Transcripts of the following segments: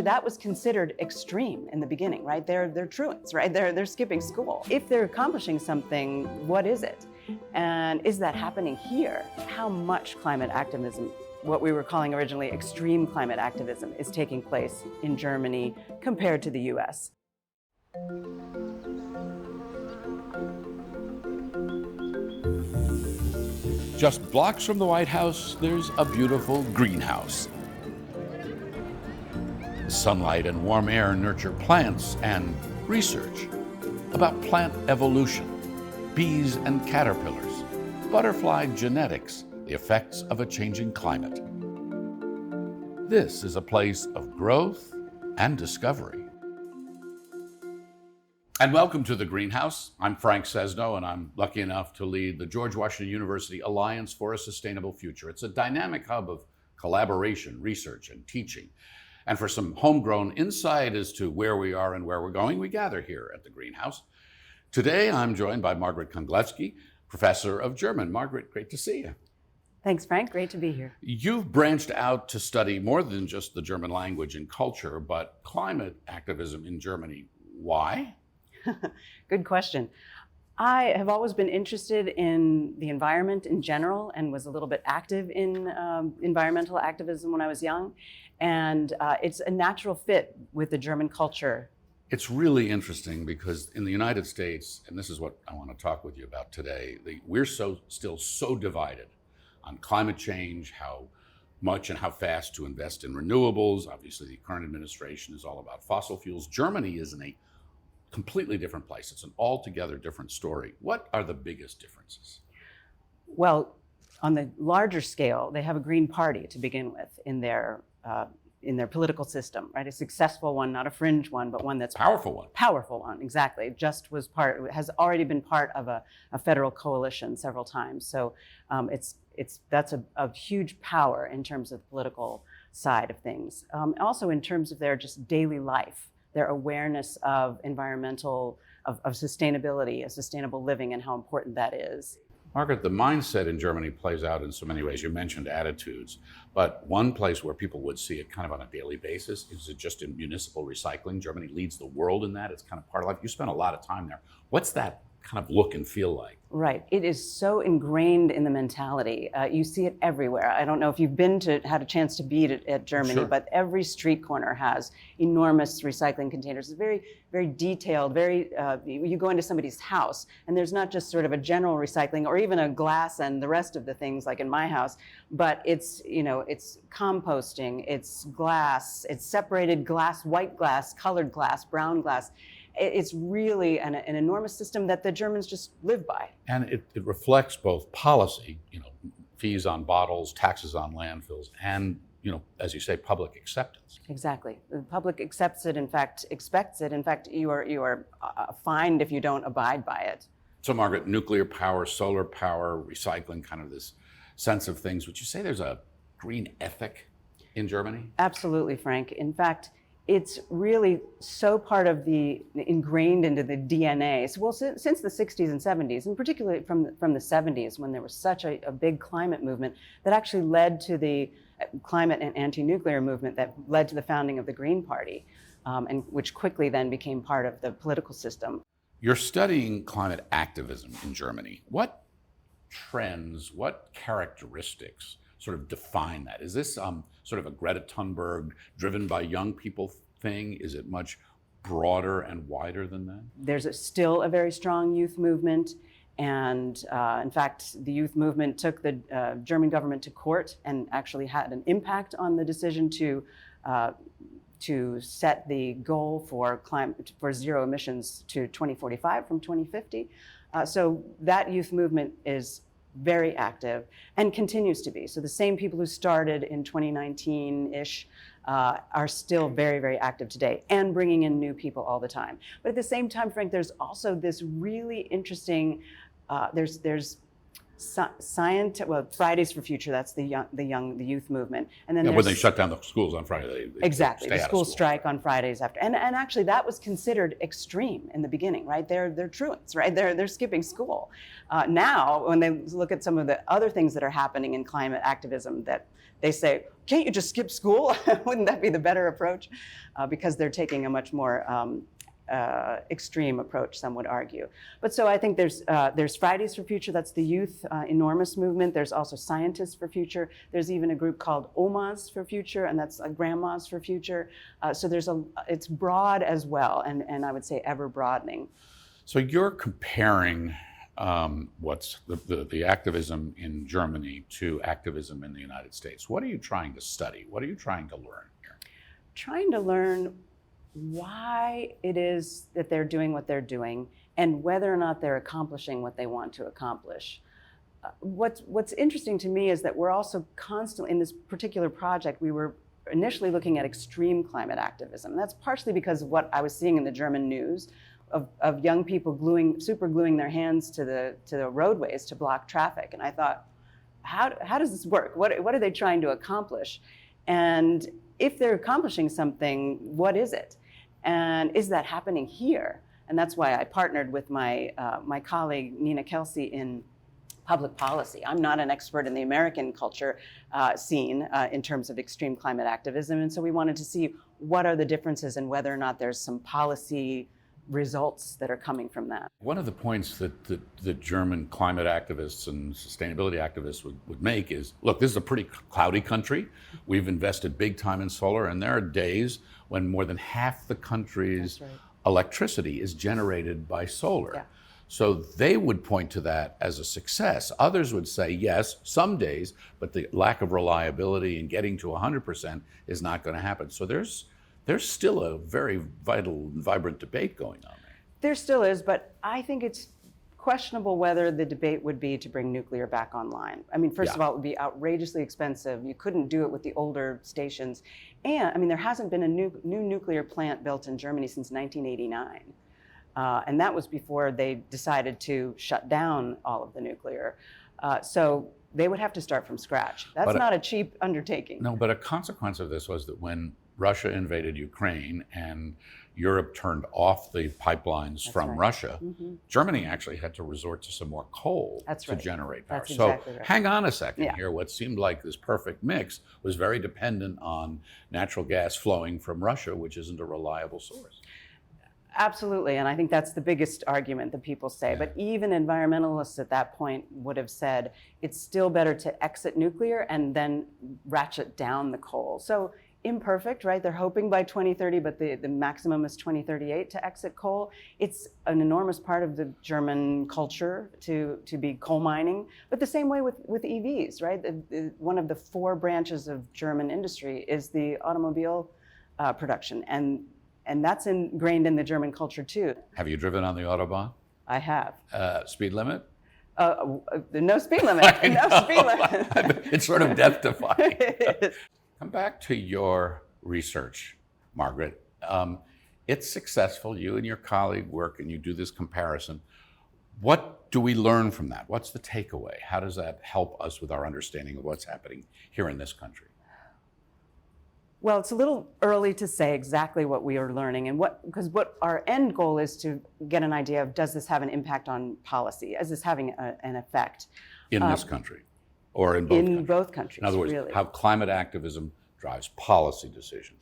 That was considered extreme in the beginning, right? They're truants, right? They're skipping school. If they're accomplishing something, what is it? And is that happening here? How much climate activism, what we were calling originally extreme climate activism, is taking place in Germany compared to the US? Just blocks from the White House, there's a beautiful greenhouse. Sunlight and warm air nurture plants and research about plant evolution, bees and caterpillars, butterfly genetics, the effects of a changing climate. This is a place of growth and discovery. And welcome to the Greenhouse. I'm Frank Sesno, and I'm lucky enough to lead the George Washington University Alliance for a Sustainable Future. It's a dynamic hub of collaboration, research, and teaching. And for some homegrown insight as to where we are and where we're going, we gather here at the Greenhouse. Today, I'm joined by Margaret Gonglewski, professor of German. Margaret, great to see you. Thanks, Frank. Great to be here. You've branched out to study more than just the German language and culture, but climate activism in Germany. Why? Good question. I have always been interested in the environment in general and was a little bit active in environmental activism when I was young. And it's a natural fit with the German culture. It's really interesting because in the United States, and this is what I want to talk with you about today, we're still so divided on climate change, how much and how fast to invest in renewables. Obviously, the current administration is all about fossil fuels. Germany is in a completely different place. It's an altogether different story. What are the biggest differences? Well, on the larger scale, they have a Green Party to begin with in their political system, right? A successful one, not a fringe one, but one that's powerful one. Powerful one, exactly. Has already been part of a federal coalition several times. So that's a huge power in terms of the political side of things. Also in terms of their just daily life, their awareness of environmental, of sustainability, of sustainable living, and how important that is. Margaret, the mindset in Germany plays out in so many ways. You mentioned attitudes, but one place where people would see it kind of on a daily basis is just in municipal recycling. Germany leads the world in that. It's kind of part of life. You spent a lot of time there. What's that kind of look and feel like? Right. It is so ingrained in the mentality. You see it everywhere. I don't know if you've had a chance to be at Germany, Sure. But every street corner has enormous recycling containers. It's very, very detailed, you go into somebody's house and there's not just sort of a general recycling or even a glass and the rest of the things like in my house, but it's composting, it's glass, it's separated glass, white glass, colored glass, brown glass. It's really an enormous system that the Germans just live by. And it reflects both policy, fees on bottles, taxes on landfills, and, as you say, public acceptance. Exactly. The public accepts it, in fact, expects it. In fact, you are fined if you don't abide by it. So, Margaret, nuclear power, solar power, recycling, kind of this sense of things. Would you say there's a green ethic in Germany? Absolutely, Frank. In fact, it's really so part of ingrained into the DNA. So, since the 60s and 70s, and particularly from the 70s, when there was such a big climate movement that actually led to the climate and anti-nuclear movement that led to the founding of the Green Party, and which quickly then became part of the political system. You're studying climate activism in Germany. What trends, what characteristics sort of define that? Is this sort of a Greta Thunberg driven by young people thing? Is it much broader and wider than that? There's still a very strong youth movement. And in fact, the youth movement took the German government to court and actually had an impact on the decision to set the goal for zero emissions to 2045 from 2050. So that youth movement is very active and continues to be. So the same people who started in 2019-ish are still very, very active today and bringing in new people all the time. But at the same time, Frank, there's also this really interesting, there's Fridays for Future, that's the youth movement. And then when they shut down the schools on Friday. They exactly, stay the out of school strike on Fridays after. And actually that was considered extreme in the beginning, right? They're truants, right? They're skipping school. Now, when they look at some of the other things that are happening in climate activism, that they say, can't you just skip school? Wouldn't that be the better approach? Because they're taking a much more extreme approach, some would argue. But so I think there's Fridays for Future, that's the youth enormous movement. There's also Scientists for Future. There's even a group called Omas for Future, and that's Grandmas for Future. So it's broad as well, and I would say ever broadening. So you're comparing what's the activism in Germany to activism in the United States. What are you trying to study? What are you trying to learn here? Trying to learn why it is that they're doing what they're doing and whether or not they're accomplishing what they want to accomplish. What's interesting to me is that we're also constantly, in this particular project, we were initially looking at extreme climate activism. And that's partially because of what I was seeing in the German news of young people super gluing their hands to the roadways to block traffic. And I thought, how does this work? What are they trying to accomplish? And if they're accomplishing something, what is it? And is that happening here? And that's why I partnered with my colleague, Nina Kelsey, in public policy. I'm not an expert in the American culture scene in terms of extreme climate activism. And so we wanted to see what are the differences and whether or not there's some policy results that are coming from that. One of the points that the German climate activists and sustainability activists would make is, look, this is a pretty cloudy country. We've invested big time in solar, and there are days when more than half the country's electricity is generated by solar. Yeah. So they would point to that as a success. Others would say, yes, some days, but the lack of reliability and getting to 100% is not going to happen. So there's still a very vital and vibrant debate going on there. There still is, but I think it's questionable whether the debate would be to bring nuclear back online. I mean, first of all, it would be outrageously expensive. You couldn't do it with the older stations. And I mean, there hasn't been a new nuclear plant built in Germany since 1989. And that was before they decided to shut down all of the nuclear. So they would have to start from scratch. That's not a cheap undertaking. No, but a consequence of this was that when Russia invaded Ukraine and Europe turned off the pipelines from Russia, Germany actually had to resort to some more coal to generate power. That's exactly right. Hang on a second here. What seemed like this perfect mix was very dependent on natural gas flowing from Russia, which isn't a reliable source. Absolutely, and I think that's the biggest argument that people say. Yeah. But even environmentalists at that point would have said it's still better to exit nuclear and then ratchet down the coal. So imperfect, right? They're hoping by 2030, but the maximum is 2038 to exit coal. It's an enormous part of the German culture to be coal mining, but the same way with EVs, right? One of the 4 branches of German industry is the automobile production, and that's ingrained in the German culture too. Have you driven on the Autobahn? I have. Speed limit? No speed limit. No speed limit. It's sort of death-defying. Come back to your research, Margaret. It's successful. You and your colleague work and you do this comparison. What do we learn from that? What's the takeaway? How does that help us with our understanding of what's happening here in this country? Well, it's a little early to say exactly what we are learning, and because what our end goal is to get an idea of, does this have an impact on policy? Is this having an effect? In this country? Or in both countries? In both countries, in other words, really. How climate activism drives policy decisions.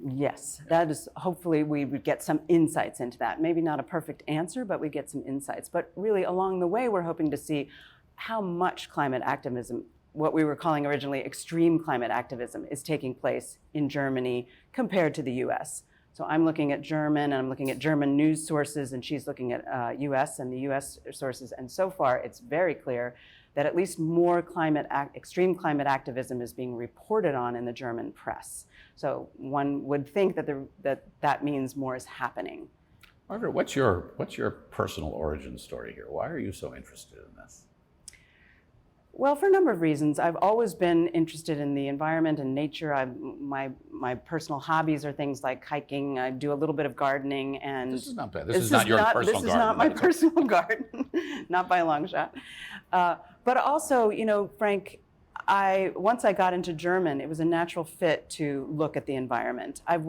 Yes, that is, hopefully we would get some insights into that. Maybe not a perfect answer, but we get some insights. But really along the way, we're hoping to see how much climate activism, what we were calling originally extreme climate activism, is taking place in Germany compared to the US. So I'm looking at German, and I'm looking at German news sources, and she's looking at US and the US sources. And so far, it's very clear that at least more extreme climate activism is being reported on in the German press. So one would think that that means more is happening. Margaret, what's your personal origin story here? Why are you so interested in this? Well, for a number of reasons. I've always been interested in the environment and nature. My personal hobbies are things like hiking. I do a little bit of gardening, and this is not bad. This is not your personal garden. This is not my personal garden, not by a long shot. But also, Frank, once I got into German, it was a natural fit to look at the environment. I've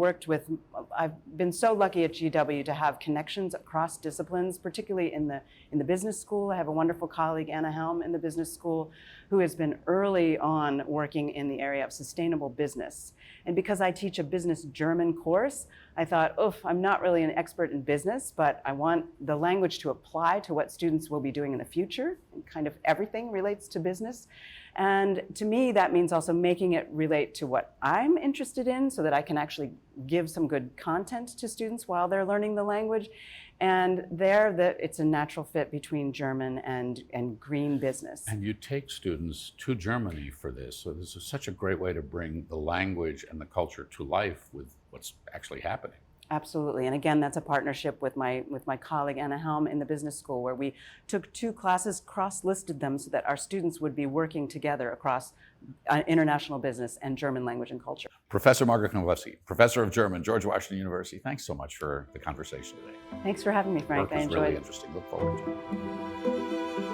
been so lucky at GW to have connections across disciplines, particularly in the business school. I have a wonderful colleague, Anna Helm, in the business school, who has been early on working in the area of sustainable business. And because I teach a business German course, I thought, I'm not really an expert in business, but I want the language to apply to what students will be doing in the future, and kind of everything relates to business. And to me, that means also making it relate to what I'm interested in so that I can actually give some good content to students while they're learning the language. And it's a natural fit between German and green business. And you take students to Germany for this. So this is such a great way to bring the language and the culture to life with what's actually happening. Absolutely. And again, that's a partnership with my colleague Anna Helm in the business school, where we took 2 classes, cross-listed them so that our students would be working together across international business and German language and culture. Professor Margaret Gonglewski, Professor of German, George Washington University, thanks so much for the conversation today. Thanks for having me, Frank. Work was I enjoyed really it. interesting. Look forward to it.